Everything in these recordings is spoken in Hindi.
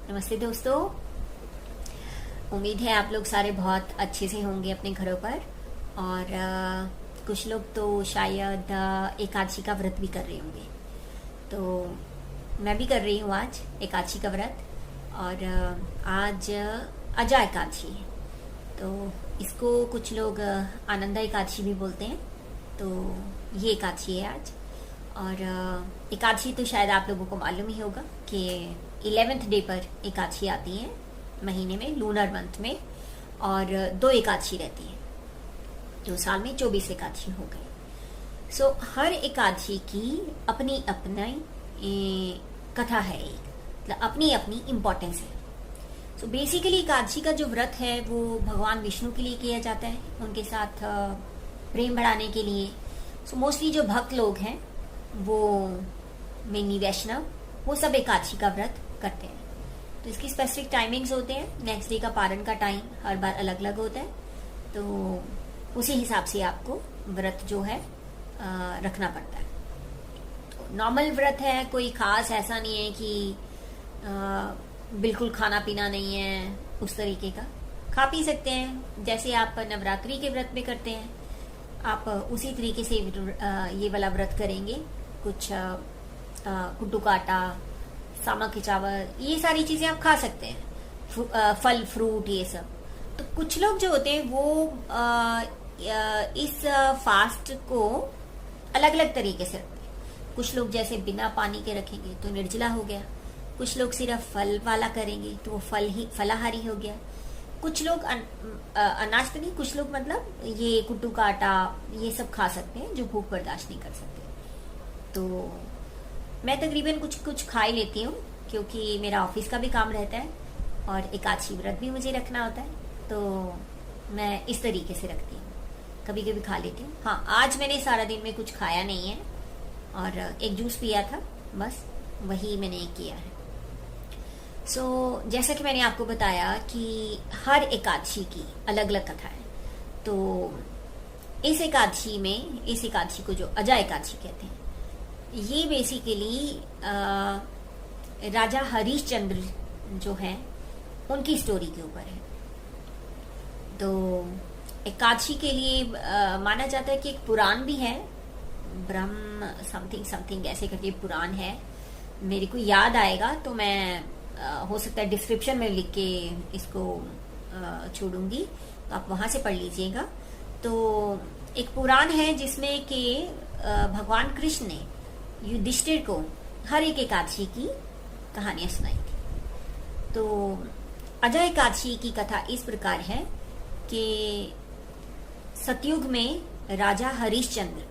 नमस्ते दोस्तों। उम्मीद है आप लोग सारे बहुत अच्छे से होंगे अपने घरों पर। और कुछ लोग तो शायद एकादशी का व्रत भी कर रहे होंगे। तो मैं भी कर रही हूँ आज एकादशी का व्रत। और आज अजा एकादशी है, तो इसको कुछ लोग आनंदा एकादशी भी बोलते हैं। तो ये एकादशी है आज। और एकादशी तो शायद आप लोगों को मालूम ही होगा कि 11th डे पर एकादशी आती है महीने में, लूनर मंथ में। और 2 एकादशी रहती है, तो साल में 24 एकादशी हो गई। सो हर एकादशी की अपनी अपनी कथा है, मतलब अपनी अपनी इम्पोर्टेंस है। सो बेसिकली एकादशी का जो व्रत है वो भगवान विष्णु के लिए किया जाता है, उनके साथ प्रेम बढ़ाने के लिए। सो मोस्टली जो भक्त लोग हैं वो मेनली वैष्णव, वो सब एकादशी का व्रत करते हैं। तो इसकी स्पेसिफिक टाइमिंग्स होते हैं। नेक्स्ट डे का पारण का टाइम हर बार अलग अलग होता है, तो उसी हिसाब से आपको व्रत जो है रखना पड़ता है। तो नॉर्मल व्रत है, कोई खास ऐसा नहीं है कि बिल्कुल खाना पीना नहीं है, उस तरीके का। खा पी सकते हैं, जैसे आप नवरात्रि के व्रत में करते हैं, आप उसी तरीके से ये वाला व्रत करेंगे। कुछ कुट्टू का आटा, सामा के चावल, ये सारी चीजें आप खा सकते हैं, फल फ्रूट ये सब। तो कुछ लोग जो होते हैं वो इस फास्ट को अलग अलग तरीके से रखते हैं। कुछ लोग जैसे बिना पानी के रखेंगे तो निर्जला हो गया। कुछ लोग सिर्फ फल वाला करेंगे तो वो फलाहारी हो गया। कुछ लोग अनाज तो नहीं, कुछ लोग मतलब ये कुट्टू का आटा ये सब खा सकते हैं जो भूख बर्दाश्त नहीं कर सकते। तो मैं तकरीबन कुछ कुछ खा ही लेती हूँ, क्योंकि मेरा ऑफिस का भी काम रहता है और एकादशी व्रत भी मुझे रखना होता है, तो मैं इस तरीके से रखती हूँ। कभी कभी खा लेती हूँ। हाँ, आज मैंने सारा दिन में कुछ खाया नहीं है और एक जूस पिया था, बस वही मैंने किया है। सो जैसा कि मैंने आपको बताया कि हर एकादशी की अलग अलग कथा है। तो इस एकादशी को जो अजा एकादशी कहते हैं, ये बेसिकली राजा हरिश्चंद्र जो है उनकी स्टोरी के ऊपर है। तो एकादशी के लिए माना जाता है कि एक पुराण भी है, ब्रह्म समथिंग समथिंग ऐसे करके पुराण है। मेरे को याद आएगा तो मैं हो सकता है डिस्क्रिप्शन में लिख के इसको छोड़ूंगी, तो आप वहां से पढ़ लीजिएगा। तो एक पुराण है जिसमें कि भगवान कृष्ण ने युधिष्ठिर को हर एक एकादशी की कहानियां सुनाई थी। तो अजा एकादशी की कथा इस प्रकार है कि सतयुग में राजा हरिश्चंद्र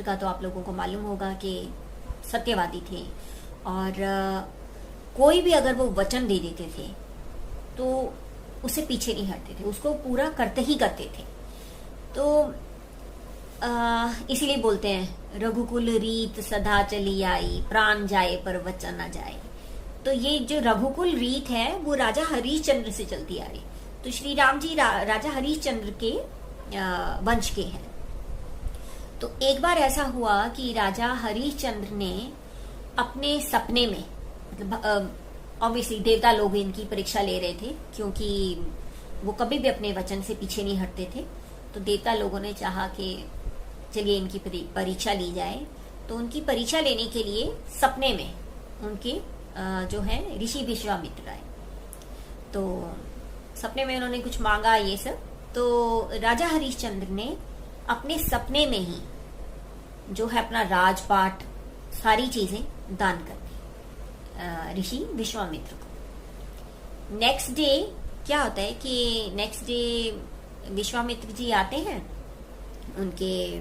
का तो आप लोगों को मालूम होगा कि सत्यवादी थे, और कोई भी अगर वो वचन दे देते थे तो उससे पीछे नहीं हटते थे, उसको पूरा करते ही करते थे। तो इसीलिए बोलते हैं रघुकुल रीत सदा चली आई, प्राण जाए पर वचन न जाए। तो ये जो रघुकुल रीत है वो राजा हरिश्चंद्र से चलती आ रही। तो श्री राम जी राजा हरिश्चंद्र के वंश के हैं। तो एक बार ऐसा हुआ कि राजा हरिश्चंद्र ने अपने सपने में, मतलब ऑब्वियसली देवता लोग इनकी परीक्षा ले रहे थे, क्योंकि वो कभी भी अपने वचन से पीछे नहीं हटते थे। तो देवता लोगों ने चाहा कि चलिए इनकी परीक्षा ली जाए। तो उनकी परीक्षा लेने के लिए सपने में उनके जो है ऋषि विश्वामित्र आए। तो सपने में उन्होंने कुछ मांगा ये सब। तो राजा हरिश्चंद्र ने अपने सपने में ही जो है अपना राजपाट सारी चीजें दान कर दी ऋषि विश्वामित्र को। नेक्स्ट डे क्या होता है कि नेक्स्ट डे विश्वामित्र जी आते हैं उनके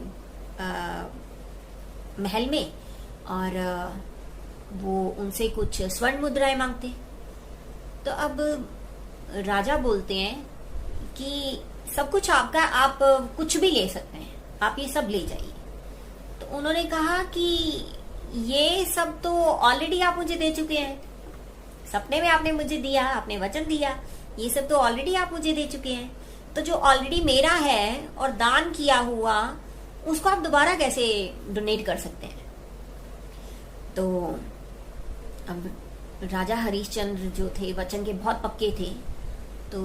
महल में, और वो उनसे कुछ स्वर्ण मुद्राएं मांगते। तो अब राजा बोलते हैं कि सब कुछ आपका, आप कुछ भी ले सकते हैं, आप ये सब ले जाइए। तो उन्होंने कहा कि ये सब तो ऑलरेडी आप मुझे दे चुके हैं, सपने में आपने मुझे दिया, आपने वचन दिया, ये सब तो ऑलरेडी आप मुझे दे चुके हैं। तो जो ऑलरेडी मेरा है और दान किया हुआ, उसको आप दोबारा कैसे डोनेट कर सकते हैं? तो अब राजा हरिश्चंद्र जो थे वचन के बहुत पक्के थे, तो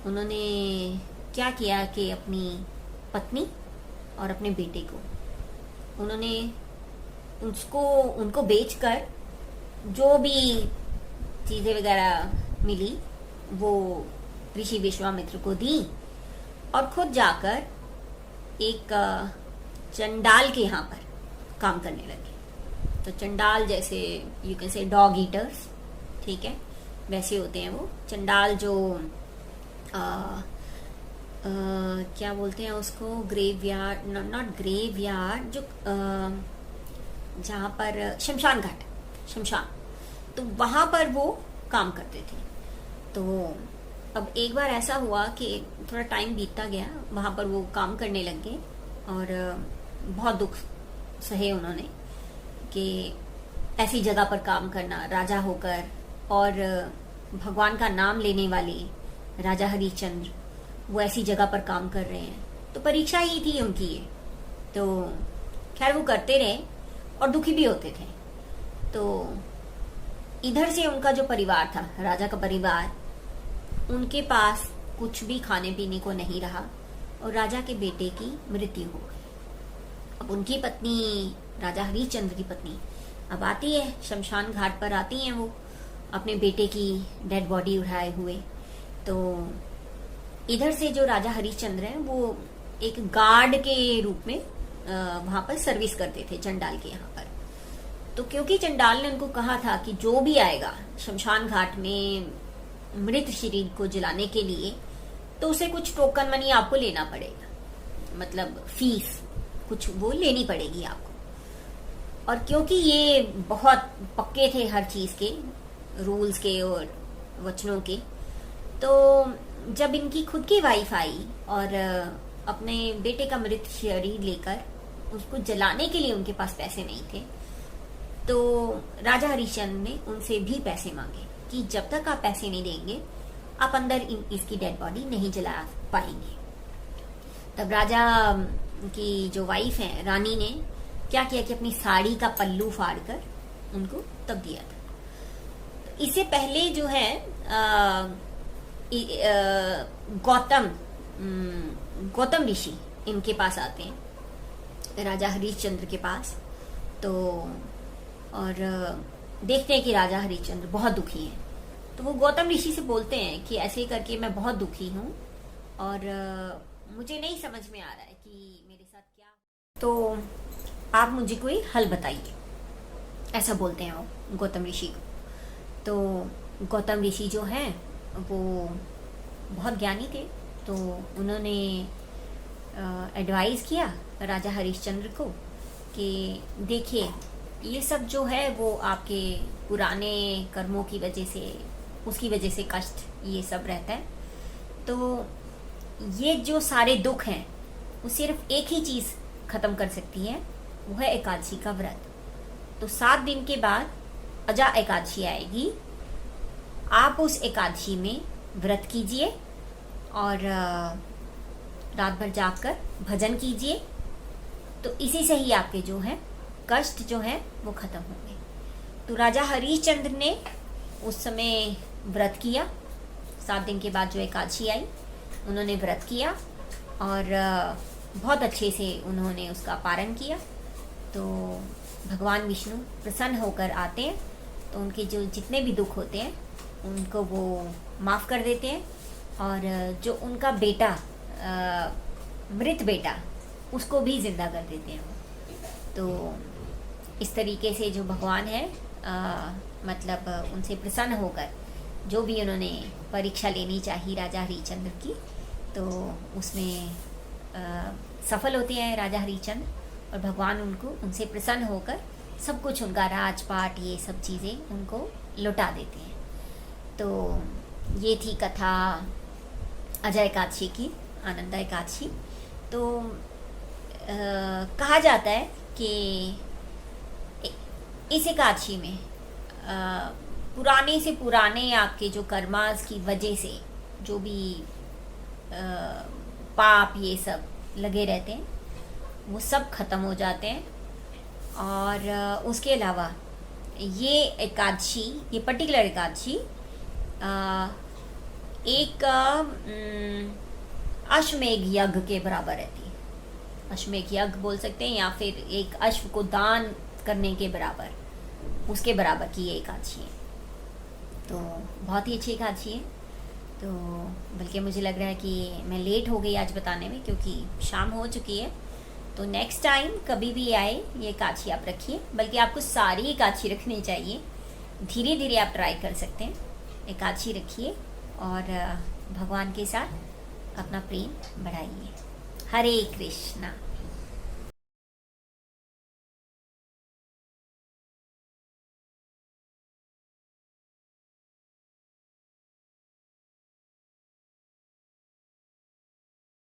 उन्होंने क्या किया कि अपनी पत्नी और अपने बेटे को उन्होंने उनको बेचकर जो भी चीजें वगैरह मिली वो ऋषि विश्वामित्र को दी, और खुद जाकर एक चंडाल के यहाँ पर काम करने लगे। तो चंडाल जैसे you can say dog eaters, ठीक है, वैसे होते हैं वो चंडाल जो क्या बोलते हैं उसको, ग्रेवयार्ड, नॉट ग्रेवयार्ड, जो जहाँ पर शमशान घाट, शमशान, तो वहां पर वो काम करते थे। तो अब एक बार ऐसा हुआ कि थोड़ा टाइम बीतता गया, वहां पर वो काम करने लग गए और बहुत दुख सहे उन्होंने कि ऐसी जगह पर काम करना, राजा होकर, और भगवान का नाम लेने वाले राजा हरिश्चंद्र वो ऐसी जगह पर काम कर रहे हैं। तो परीक्षा ही थी उनकी ये। तो खैर वो करते रहे और दुखी भी होते थे। तो इधर से उनका जो परिवार था, राजा का परिवार, उनके पास कुछ भी खाने पीने को नहीं रहा और राजा के बेटे की मृत्यु हो गई। अब उनकी पत्नी, राजा हरिश्चंद्र की पत्नी, अब आती है शमशान घाट पर, आती हैं वो अपने बेटे की डेड बॉडी उठाए हुए। तो इधर से जो राजा हरिश्चंद्र हैं वो एक गार्ड के रूप में वहां पर सर्विस करते थे चंडाल के यहाँ पर। तो क्योंकि चंडाल ने उनको कहा था कि जो भी आएगा शमशान घाट में मृत शरीर को जलाने के लिए, तो उसे कुछ टोकन मनी आपको लेना पड़ेगा, मतलब फीस कुछ वो लेनी पड़ेगी आपको। और क्योंकि ये बहुत पक्के थे हर चीज के, रूल्स के और वचनों के, तो जब इनकी खुद की वाइफ आई और अपने बेटे का मृत शरीर लेकर उसको जलाने के लिए उनके पास पैसे नहीं थे, तो राजा हरिश्चंद्र ने उनसे भी पैसे मांगे कि जब तक आप पैसे नहीं देंगे आप अंदर इसकी डेड बॉडी नहीं जला पाएंगे। तब राजा की जो वाइफ है, रानी, ने क्या किया कि अपनी साड़ी का पल्लू फाड़कर उनको तब दिया था। इससे पहले जो है गौतम ऋषि इनके पास आते हैं, राजा हरिश्चंद्र के पास। तो और देखते हैं कि राजा हरिश्चंद्र बहुत दुखी हैं। तो वो गौतम ऋषि से बोलते हैं कि ऐसे करके मैं बहुत दुखी हूँ और मुझे नहीं समझ में आ रहा है कि मेरे साथ क्या, तो आप मुझे कोई हल बताइए, ऐसा बोलते हैं वो गौतम ऋषि को। तो गौतम ऋषि जो हैं वो बहुत ज्ञानी थे, तो उन्होंने एडवाइस किया राजा हरिश्चंद्र को कि देखिए ये सब जो है वो आपके पुराने कर्मों की वजह से, उसकी वजह से कष्ट ये सब रहता है। तो ये जो सारे दुख हैं वो सिर्फ एक ही चीज खत्म कर सकती है, वो है एकादशी का व्रत। तो 7 दिन के बाद अजा एकादशी आएगी, आप उस एकादशी में व्रत कीजिए और रात भर जागकर भजन कीजिए, तो इसी से ही आपके जो है कष्ट जो है वो खत्म होंगे। तो राजा हरिश्चंद्र ने उस समय व्रत किया। 7 दिन के बाद जो एकादशी आई उन्होंने व्रत किया और बहुत अच्छे से उन्होंने उसका पारण किया। तो भगवान विष्णु प्रसन्न होकर आते हैं, तो उनके जो जितने भी दुख होते हैं उनको वो माफ कर देते हैं, और जो उनका बेटा मृत बेटा उसको भी जिंदा कर देते हैं। तो इस तरीके से जो भगवान है मतलब उनसे प्रसन्न होकर जो भी उन्होंने परीक्षा लेनी चाहिए राजा हरिश्चंद्र की, तो उसमें सफल होते हैं राजा हरिश्चंद्र, और भगवान उनसे प्रसन्न होकर सब कुछ, उनका राजपाट, ये सब चीज़ें उनको लौटा देते हैं। तो ये थी कथा अजय एकादशी की, आनंदा एकादशी। तो कहा जाता है कि इस एकादशी में पुराने से पुराने आपके जो कर्मास की वजह से जो भी पाप ये सब लगे रहते हैं वो सब खत्म हो जाते हैं। और उसके अलावा ये एकादशी, ये पर्टिकुलर एकादशी एक अश्वमेघ यज्ञ के बराबर रहती है। अश्वमेघ यज्ञ बोल सकते हैं या फिर एक अश्व को दान करने के बराबर, उसके बराबर की ये एकादशी है। तो बहुत ही अच्छी एकादशी है। तो बल्कि मुझे लग रहा है कि मैं लेट हो गई आज बताने में, क्योंकि शाम हो चुकी है। तो नेक्स्ट टाइम कभी भी आए ये एकादशी आप रखिए, बल्कि आपको सारी एकादशी रखनी चाहिए। धीरे धीरे आप ट्राई कर सकते हैं, एकादशी रखिए और भगवान के साथ अपना प्रेम बढ़ाइए। हरे कृष्णा।